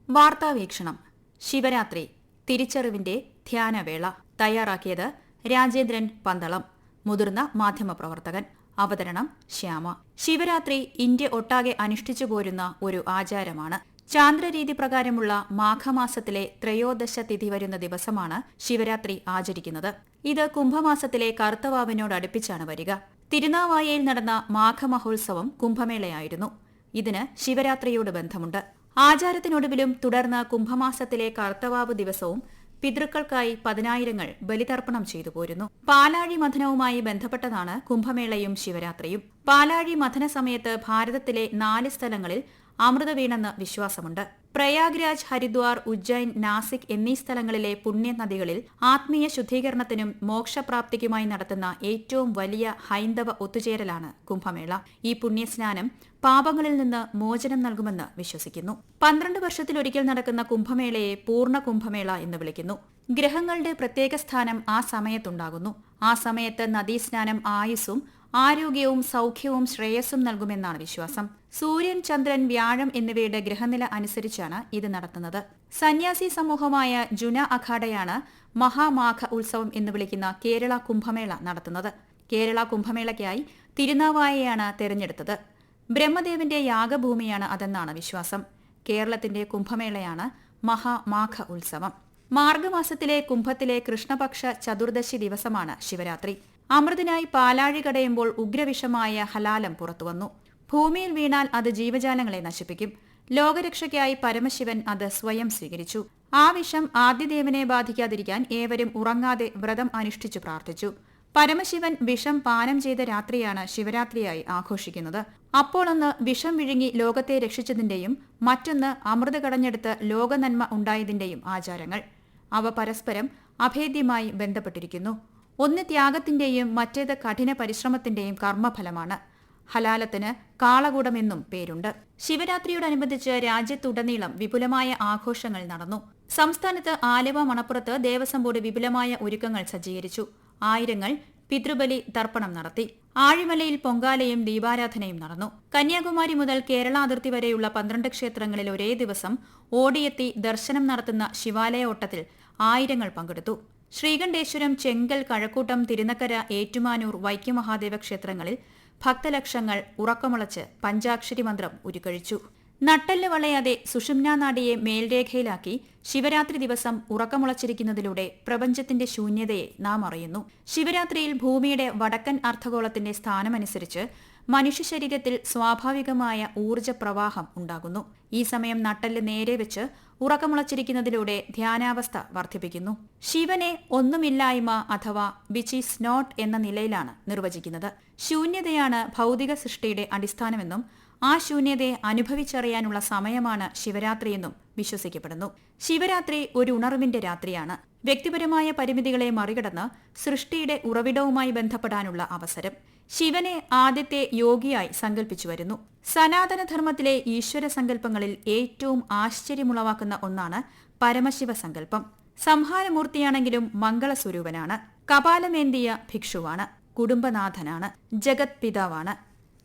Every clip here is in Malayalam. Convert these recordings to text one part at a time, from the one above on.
വാർത്താവീക്ഷണം. ശിവരാത്രി തിരിച്ചറിവിന്റെ ധ്യാനവേള. തയ്യാറാക്കിയത് രാജേന്ദ്രൻ പന്തളം. മുതിർന്ന മാധ്യമപ്രവർത്തകൻ. അവതരണം ശ്യാമ. ശിവരാത്രി ഇന്ത്യ ഒട്ടാകെ അനുഷ്ഠിച്ചു പോരുന്ന ഒരു ആചാരമാണ്. ചാന്ദ്രരീതി പ്രകാരമുള്ള മാഘമാസത്തിലെ ത്രയോദശ തിഥി വരുന്ന ദിവസമാണ് ശിവരാത്രി ആചരിക്കുന്നത്. ഇത് കുംഭമാസത്തിലെ കറുത്തവാവിനോടടുപ്പിച്ചാണ് വരിക. തിരുനാവായയിൽ നടന്ന മാഘമഹോത്സവം കുംഭമേളയായിരുന്നു. ഇതിന് ശിവരാത്രിയോട് ബന്ധമുണ്ട്. ആചാരത്തിനൊടുവിലും തുടർന്ന് കുംഭമാസത്തിലെ കറുത്തവാവ് ദിവസവും പിതൃക്കൾക്കായി 10,000 ബലിതർപ്പണം ചെയ്തു പോരുന്നു. പാലാഴി മഥനവുമായി ബന്ധപ്പെട്ടതാണ് കുംഭമേളയും ശിവരാത്രിയും. പാലാഴി മഥന സമയത്ത് ഭാരതത്തിലെ 4 സ്ഥലങ്ങളിൽ അമൃത വീണെന്ന് വിശ്വാസമുണ്ട്. പ്രയാഗ്രാജ്, ഹരിദ്വാർ, ഉജ്ജൈൻ, നാസിക് എന്നീ സ്ഥലങ്ങളിലെ പുണ്യനദികളിൽ ആത്മീയ ശുദ്ധീകരണത്തിനും മോക്ഷപ്രാപ്തിക്കുമായി നടത്തുന്ന ഏറ്റവും വലിയ ഹൈന്ദവ ഒത്തുചേരലാണ് കുംഭമേള. ഈ പുണ്യസ്നാനം പാപങ്ങളിൽ നിന്ന് മോചനം നൽകുമെന്ന് വിശ്വസിക്കുന്നു. 12 വർഷത്തിലൊരിക്കൽ നടക്കുന്ന കുംഭമേളയെ പൂർണ്ണ കുംഭമേള എന്ന് വിളിക്കുന്നു. ഗ്രഹങ്ങളുടെ പ്രത്യേക സ്ഥാനം ആ സമയത്തുണ്ടാകുന്നു. ആ സമയത്ത് നദീസ്നാനം ആയുസ്സും ആരോഗ്യവും സൗഖ്യവും ശ്രേയസ്സും നൽകുമെന്നാണ് വിശ്വാസം. സൂര്യൻ, ചന്ദ്രൻ, വ്യാഴം എന്നിവയുടെ ഗ്രഹനില അനുസരിച്ചാണ് ഇത് നടത്തുന്നത്. സന്യാസി സമൂഹമായ ജുന അഖാഡയാണ് മഹാമാഘ ഉത്സവം എന്ന് വിളിക്കുന്ന കേരള കുംഭമേള നടത്തുന്നത്. കേരള കുംഭമേളയ്ക്കായി തിരുനാവായയാണ് തെരഞ്ഞെടുത്തത്. ബ്രഹ്മദേവന്റെ യാഗഭൂമിയാണ് അതെന്നാണ് വിശ്വാസം. കേരളത്തിന്റെ കുംഭമേളയാണ് മഹാമാഘ ഉത്സവം. മാർഗമാസത്തിലെ കുംഭത്തിലെ കൃഷ്ണപക്ഷ ചതുർദശി ദിവസമാണ് ശിവരാത്രി. അമൃതിനായി പാലാഴി കടയുമ്പോൾ ഉഗ്രവിഷമായ ഹലാലം പുറത്തുവന്നു. ഭൂമിയിൽ വീണാൽ അത് ജീവജാലങ്ങളെ നശിപ്പിക്കും. ലോകരക്ഷയ്ക്കായി പരമശിവൻ അത് സ്വയം സ്വീകരിച്ചു. ആ വിഷം ആദിദേവനെ ബാധിക്കാതിരിക്കാൻ ഏവരും ഉറങ്ങാതെ വ്രതം അനുഷ്ഠിച്ചു പ്രാർത്ഥിച്ചു. പരമശിവൻ വിഷം പാനം ചെയ്ത രാത്രിയാണ് ശിവരാത്രിയായി ആഘോഷിക്കുന്നത്. അപ്പോൾ ഒന്ന് വിഷം വിഴുങ്ങി ലോകത്തെ രക്ഷിച്ചതിന്റെയും മറ്റൊന്ന് അമൃത കടഞ്ഞെടുത്ത് ലോകനന്മ ഉണ്ടായതിന്റെയും ആചാരങ്ങൾ. അവ പരസ്പരം അഭേദ്യമായി ബന്ധപ്പെട്ടിരിക്കുന്നു. ഒന്ന് ത്യാഗത്തിന്റെയും മറ്റേത് കഠിന പരിശ്രമത്തിന്റെയും കർമ്മഫലമാണ്. ഹലാലത്തിന് കാളകൂടമെന്നും പേരുണ്ട്. ശിവരാത്രിയോടനുബന്ധിച്ച് രാജ്യത്തുടനീളം വിപുലമായ ആഘോഷങ്ങൾ നടന്നു. സംസ്ഥാനത്ത് ആലുവ, മണപ്പുറത്ത് ദേവസ്വം ബോർഡ് വിപുലമായ ഒരുക്കങ്ങൾ സജ്ജീകരിച്ചു. ആയിരങ്ങൾ പിതൃബലി തർപ്പണം നടത്തി. ആഴിമലയിൽ പൊങ്കാലയും ദീപാരാധനയും നടന്നു. കന്യാകുമാരി മുതൽ കേരള അതിർത്തി വരെയുള്ള 12 ക്ഷേത്രങ്ങളിൽ ഒരേ ദിവസം ഓടിയെത്തി ദർശനം നടത്തുന്ന ശിവാലയ ഓട്ടത്തിൽ ആയിരങ്ങൾ പങ്കെടുത്തു. ശ്രീകണ്ഠേശ്വരം, ചെങ്കൽ, കഴക്കൂട്ടം, തിരുനക്കര, ഏറ്റുമാനൂർ, വൈക്കം മഹാദേവ ക്ഷേത്രങ്ങളിൽ ഭക്തലക്ഷങ്ങൾ ഉറക്കമുളച്ച് പഞ്ചാക്ഷരി മന്ത്രം ഉരുക്കഴിച്ചു. നട്ടെല്ല് വളയാതെ സുഷുമ്നാനാഡിയെ മേൽരേഖയിലാക്കി ശിവരാത്രി ദിവസം ഉറക്കമുളച്ചിരിക്കുന്നതിലൂടെ പ്രപഞ്ചത്തിന്റെ ശൂന്യതയെ നാം അറിയുന്നു. ശിവരാത്രിയിൽ ഭൂമിയുടെ വടക്കൻ അർദ്ധഗോളത്തിന്റെ സ്ഥാനമനുസരിച്ച് മനുഷ്യ ശരീരത്തിൽ സ്വാഭാവികമായ ഊർജ്ജപ്രവാഹം ഉണ്ടാകുന്നു. ഈ സമയം നട്ടെല്ല് നേരെ വെച്ച് ഉറക്കമുളച്ചിരിക്കുന്നതിലൂടെ ധ്യാനാവസ്ഥ വർദ്ധിപ്പിക്കുന്നു. ശിവനെ ഒന്നുമില്ലായ്മ അഥവാ വിച്ച് ഈസ് നോട്ട് എന്ന നിലയിലാണ് നിർവചിക്കുന്നത്. ശൂന്യതയാണ് ഭൗതിക സൃഷ്ടിയുടെ അടിസ്ഥാനമെന്നും ആ ശൂന്യതയെ അനുഭവിച്ചറിയാനുള്ള സമയമാണ് ശിവരാത്രിയെന്നും വിശ്വസിക്കപ്പെടുന്നു. ശിവരാത്രി ഒരു ഉണർവിന്റെ രാത്രിയാണ്. വ്യക്തിപരമായ പരിമിതികളെ മറികടന്ന് സൃഷ്ടിയുടെ ഉറവിടവുമായി ബന്ധപ്പെടാനുള്ള അവസരം. ശിവനെ ആദ്യത്തെ യോഗിയായി സങ്കല്പിച്ചു വരുന്നു. സനാതനധർമ്മത്തിലെ ഈശ്വര സങ്കല്പങ്ങളിൽ ഏറ്റവും ആശ്ചര്യമുളവാക്കുന്ന ഒന്നാണ് പരമശിവ സങ്കല്പം. സംഹാരമൂർത്തിയാണെങ്കിലും മംഗളസ്വരൂപനാണ്. കപാലമേന്തിയ ഭിക്ഷുവാണ്. കുടുംബനാഥനാണ്. ജഗത് പിതാവാണ്.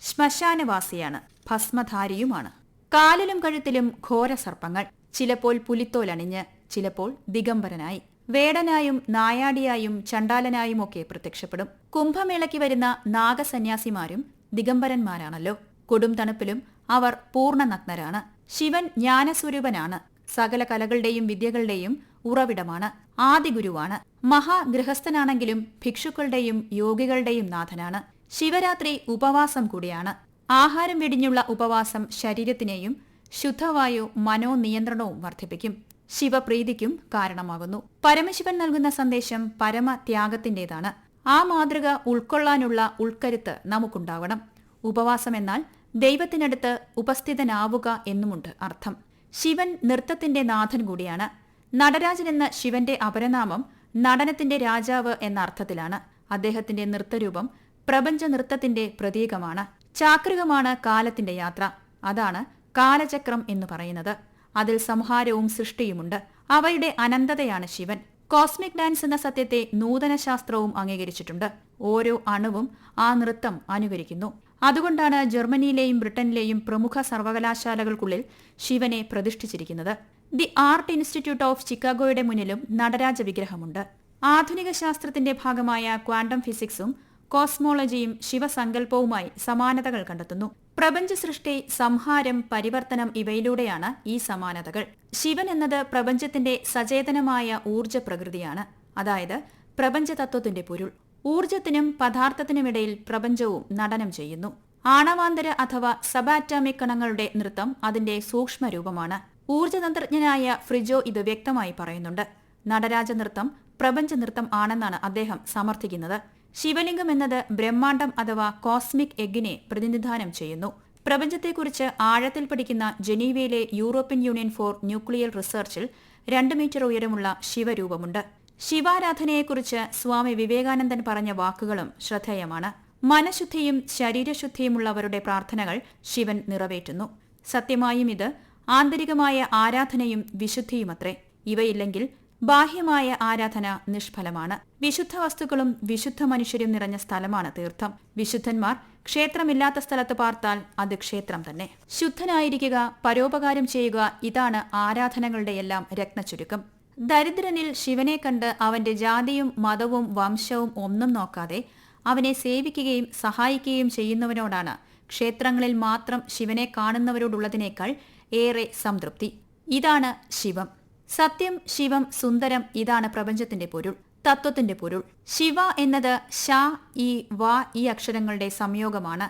ശ്മശാനവാസിയാണ്. ഭസ്മധാരിയുമാണ്. കാലിലും കഴുത്തിലും ഘോരസർപ്പങ്ങൾ. ചിലപ്പോൾ പുലിത്തോലണിഞ്ഞ്, ചിലപ്പോൾ ദിഗംബരനായി, വേടനായും നായാടിയായും ചണ്ടാലനായുമൊക്കെ പ്രത്യക്ഷപ്പെടും. കുംഭമേളയ്ക്ക് വരുന്ന നാഗസന്യാസിമാരും ദിഗംബരന്മാരാണല്ലോ. കൊടും തണുപ്പിലും അവർ പൂർണ്ണ നഗ്നരാണ്. ശിവൻ ജ്ഞാനസ്വരൂപനാണ്. സകല കലകളുടെയും വിദ്യകളുടെയും ഉറവിടമാണ്. ആദിഗുരുവാണ്. മഹാഗൃഹസ്ഥനാണെങ്കിലും ഭിക്ഷുക്കളുടെയും യോഗികളുടെയും നാഥനാണ്. ശിവരാത്രി ഉപവാസം കൂടിയാണ്. ആഹാരം വെടിഞ്ഞുള്ള ഉപവാസം ശരീരത്തിനെയും ശുദ്ധവായു മനോനിയന്ത്രണവും വർദ്ധിപ്പിക്കും. ശിവപ്രീതിക്കും കാരണമാകുന്നു. പരമശിവൻ നൽകുന്ന സന്ദേശം പരമത്യാഗത്തിന്റേതാണ്. ആ മാതൃക ഉൾക്കൊള്ളാനുള്ള ഉൾക്കരുത്ത് നമുക്കുണ്ടാവണം. ഉപവാസം എന്നാൽ ദൈവത്തിനടുത്ത് ഉപസ്ഥിതനാവുക എന്നുമുണ്ട് അർത്ഥം. ശിവൻ നൃത്തത്തിന്റെ നാഥൻ കൂടിയാണ്. നടരാജൻ എന്ന ശിവന്റെ അപരനാമം നടനത്തിന്റെ രാജാവ് എന്ന അർത്ഥത്തിലാണ്. അദ്ദേഹത്തിന്റെ നൃത്തരൂപം പ്രപഞ്ച നൃത്തത്തിന്റെ പ്രതീകമാണ്. ചാക്രികമാണ് കാലത്തിന്റെ യാത്ര. അതാണ് കാലചക്രം എന്ന് പറയുന്നത്. അതിൽ സംഹാരവും സൃഷ്ടിയുമുണ്ട്. അവയുടെ അനന്തതയാണ് ശിവൻ. കോസ്മിക് ഡാൻസ് എന്ന സത്യത്തെ നൂതന ശാസ്ത്രവും അംഗീകരിച്ചിട്ടുണ്ട്. ഓരോ അണുവും ആ നൃത്തം അനുകരിക്കുന്നു. അതുകൊണ്ടാണ് ജർമ്മനിയിലെയും ബ്രിട്ടനിലെയും പ്രമുഖ സർവകലാശാലകൾക്കുള്ളിൽ ശിവനെ പ്രതിഷ്ഠിച്ചിരിക്കുന്നത്. ദി ആർട്ട് ഇൻസ്റ്റിറ്റ്യൂട്ട് ഓഫ് ചിക്കാഗോയുടെ മുന്നിലും നടരാജ വിഗ്രഹമുണ്ട്. ആധുനിക ശാസ്ത്രത്തിന്റെ ഭാഗമായ ക്വാണ്ടം ഫിസിക്സും കോസ്മോളജിയും ശിവസങ്കല്പവുമായി സമാനതകൾ കണ്ടെത്തുന്നു. പ്രപഞ്ച സൃഷ്ടി, സംഹാരം, പരിവർത്തനം ഇവയിലൂടെയാണ് ഈ സമാനതകൾ. ശിവൻ എന്നത് പ്രപഞ്ചത്തിന്റെ സചേതനമായ ഊർജ്ജ പ്രകൃതിയാണ്, അതായത് പ്രപഞ്ചതത്വത്തിന്റെ പൊരുൾ. ഊർജ്ജത്തിനും പദാർത്ഥത്തിനുമിടയിൽ പ്രപഞ്ചവും നടനം ചെയ്യുന്നു. ആണവാന്തര അഥവാ സബാറ്റോമിക് കണങ്ങളുടെ നൃത്തം അതിന്റെ സൂക്ഷ്മരൂപമാണ്. ഊർജ്ജതന്ത്രജ്ഞനായ ഫ്രിജോ ഇത് വ്യക്തമായി പറയുന്നുണ്ട്. നടരാജ നൃത്തം പ്രപഞ്ച നൃത്തം ആണെന്നാണ് അദ്ദേഹം സമർത്ഥിക്കുന്നത്. ശിവലിംഗം എന്നത് ബ്രഹ്മാണ്ഡം അഥവാ കോസ്മിക് എഗ്ഗിനെ പ്രതിനിധാനം ചെയ്യുന്നു. പ്രപഞ്ചത്തെക്കുറിച്ച് ആഴത്തിൽ പഠിക്കുന്ന ജനീവയിലെ യൂറോപ്യൻ യൂണിയൻ ഫോർ ന്യൂക്ലിയർ റിസർച്ചിൽ 2 മീറ്റർ ഉയരമുള്ള ശിവരൂപമുണ്ട്. ശിവാരാധനയെക്കുറിച്ച് സ്വാമി വിവേകാനന്ദൻ പറഞ്ഞ വാക്കുകളും ശ്രദ്ധേയമാണ്. മനഃശുദ്ധിയും ശരീരശുദ്ധിയുമുള്ളവരുടെ പ്രാർത്ഥനകൾ ശിവൻ നിറവേറ്റുന്നു. സത്യമായും ഇത് ആന്തരികമായ ആരാധനയും വിശുദ്ധിയുമത്രേ. ഇവയില്ലെങ്കിൽ ബാഹ്യമായ ആരാധന നിഷ്ഫലമാണ്. വിശുദ്ധ വസ്തുക്കളും വിശുദ്ധ മനുഷ്യരും നിറഞ്ഞ സ്ഥലമാണ് തീർത്ഥം. വിശുദ്ധന്മാർ ക്ഷേത്രമില്ലാത്ത സ്ഥലത്ത് പാർത്താൽ അത് ക്ഷേത്രം തന്നെ. ശുദ്ധനായിരിക്കുക, പരോപകാരം ചെയ്യുക, ഇതാണ് ആരാധനകളുടെയെല്ലാം രത്നച്ചുരുക്കം. ദരിദ്രനിൽ ശിവനെ കണ്ട് അവന്റെ ജാതിയും മതവും വംശവും ഒന്നും നോക്കാതെ അവനെ സേവിക്കുകയും സഹായിക്കുകയും ചെയ്യുന്നവനോടാണ് ക്ഷേത്രങ്ങളിൽ മാത്രം ശിവനെ കാണുന്നവരോടുള്ളതിനേക്കാൾ ഏറെ സംതൃപ്തി. ഇതാണ് ശിവം. സത്യം, ശിവം, സുന്ദരം, ഇതാണ് പ്രപഞ്ചത്തിന്റെ പൊരുൾ, തത്വത്തിന്റെ പൊരുൾ. ശിവ എന്നത് ഷ, ഈ, വ, ഈ അക്ഷരങ്ങളുടെ സംയോഗമാണ്.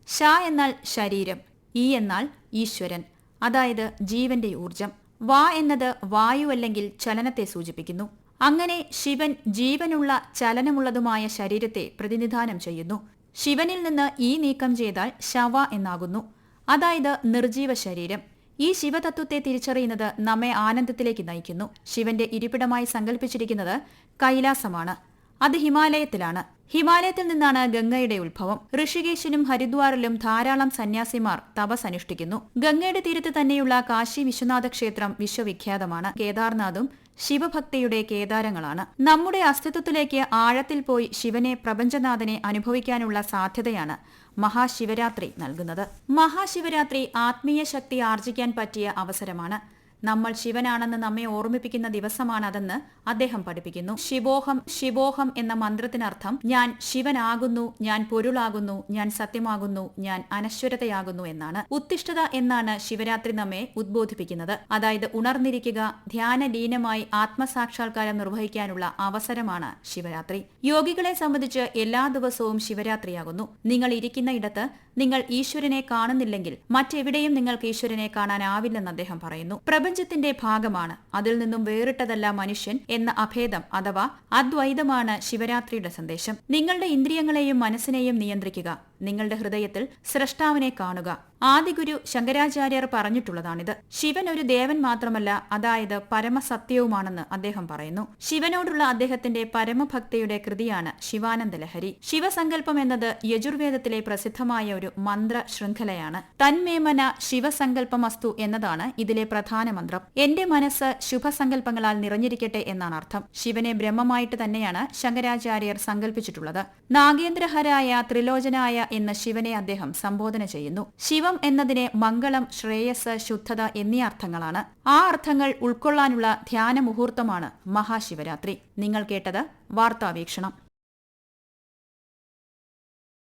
ഷ എന്നാൽ ശരീരം, ഈ എന്നാൽ ഈശ്വരൻ, അതായത് ജീവന്റെ ഊർജം. വ എന്നത് വായു അല്ലെങ്കിൽ ചലനത്തെ സൂചിപ്പിക്കുന്നു. അങ്ങനെ ശിവൻ ജീവനുള്ള ചലനമുള്ളതുമായ ശരീരത്തെ പ്രതിനിധാനം ചെയ്യുന്നു. ശിവനിൽ നിന്ന് ഈ നീക്കം ചെയ്താൽ ശവ എന്നാകുന്നു, അതായത് നിർജീവ ശരീരം. ഈ ശിവതത്വത്തെ തിരിച്ചറിയുന്നത് നമ്മെ ആനന്ദത്തിലേക്ക് നയിക്കുന്നു. ശിവന്റെ ഇരിപ്പിടമായി സങ്കല്പിച്ചിരിക്കുന്നത് കൈലാസമാണ്. അത് ഹിമാലയത്തിലാണ്. ഹിമാലയത്തിൽ നിന്നാണ് ഗംഗയുടെ ഉത്ഭവം. ഋഷികേശിലും ഹരിദ്വാറിലും ധാരാളം സന്യാസിമാർ തപസ് അനുഷ്ഠിക്കുന്നു. ഗംഗയുടെ തീരത്ത് തന്നെയുള്ള കാശി വിശ്വനാഥ ക്ഷേത്രം വിശ്വവിഖ്യാതമാണ്. കേദാർനാഥും ശിവഭക്തിയുടെ കേദാരങ്ങളാണ്. നമ്മുടെ അസ്തിത്വത്തിലേക്ക് ആഴത്തിൽ പോയി ശിവനെ, പ്രപഞ്ചനാഥനെ അനുഭവിക്കാനുള്ള സാധ്യതയാണ് മഹാശിവരാത്രി നൽകുന്നത്. മഹാശിവരാത്രി ആത്മീയ ശക്തി ആർജിക്കാൻ പറ്റിയ അവസരമാണ്. നമ്മൾ ശിവനാണെന്ന് നമ്മെ ഓർമ്മിപ്പിക്കുന്ന ദിവസമാണതെന്ന് അദ്ദേഹം പഠിപ്പിക്കുന്നു. ശിവോഹം, ശിവോഹം എന്ന മന്ത്രത്തിനർത്ഥം ഞാൻ ശിവനാകുന്നു, ഞാൻ പൊരുളാകുന്നു, ഞാൻ സത്യമാകുന്നു, ഞാൻ അനശ്വരതയാകുന്നു എന്നാണ്. ഉത്തിഷ്ഠത എന്നാണ് ശിവരാത്രി നമ്മെ ഉദ്ബോധിപ്പിക്കുന്നത്. അതായത് ഉണർന്നിരിക്കുക, ധ്യാനലീനമായി ആത്മസാക്ഷാത്കാരം നിർവഹിക്കാനുള്ള അവസരമാണ് ശിവരാത്രി. യോഗികളെ സംബന്ധിച്ച് എല്ലാ ദിവസവും ശിവരാത്രിയാകുന്നു. നിങ്ങൾ ഇരിക്കുന്ന ഇടത്ത് നിങ്ങൾ ഈശ്വരനെ കാണുന്നില്ലെങ്കിൽ മറ്റെവിടെയും നിങ്ങൾക്ക് ഈശ്വരനെ കാണാനാവില്ലെന്ന് അദ്ദേഹം പറയുന്നു. പ്രപഞ്ചത്തിന്റെ ഭാഗമാണ്, അതിൽ നിന്നും വേറിട്ടതല്ല മനുഷ്യൻ എന്ന അഭേദം അഥവാ അദ്വൈതമാണ് ശിവരാത്രിയുടെ സന്ദേശം. നിങ്ങളുടെ ഇന്ദ്രിയങ്ങളെയും മനസ്സിനെയും നിയന്ത്രിക്കുക, നിങ്ങളുടെ ഹൃദയത്തിൽ സ്രഷ്ടാവിനെ കാണുക. ആദിഗുരു ശങ്കരാചാര്യർ പറഞ്ഞിട്ടുള്ളതാണിത്. ശിവൻ ഒരു ദേവൻ മാത്രമല്ല, അതായത് പരമസത്യവുമാണെന്ന് അദ്ദേഹം പറയുന്നു. ശിവനോടുള്ള അദ്ദേഹത്തിന്റെ പരമഭക്തിയുടെ കൃതിയാണ് ശിവാനന്ദ ലഹരി. ശിവസങ്കല്പം എന്നത് യജുർവേദത്തിലെ പ്രസിദ്ധമായ ഒരു മന്ത്ര ശൃംഖലയാണ്. തന്മേമന ശിവസങ്കല്പമസ്തു എന്നതാണ് ഇതിലെ പ്രധാന മന്ത്രം. എന്റെ മനസ്സ് ശുഭസങ്കല്പങ്ങളാൽ നിറഞ്ഞിരിക്കട്ടെ എന്നാണ് അർത്ഥം. ശിവനെ ബ്രഹ്മമായിട്ട് തന്നെയാണ് ശങ്കരാചാര്യർ സങ്കല്പിച്ചിട്ടുള്ളത്. നാഗേന്ദ്രഹരായ ത്രിലോചനായ എന്ന ശിവനെ അദ്ദേഹം സംബോധന ചെയ്യുന്നു. ശിവം എന്നതിനെ മംഗളം, ശ്രേയസ്, ശുദ്ധത എന്നീ അർത്ഥങ്ങളാണ്. ആ അർത്ഥങ്ങൾ ഉൾക്കൊള്ളാനുള്ള ധ്യാന മുഹൂർത്തമാണ് മഹാശിവരാത്രി. നിങ്ങൾ കേട്ടത് വാർത്താവീക്ഷണം.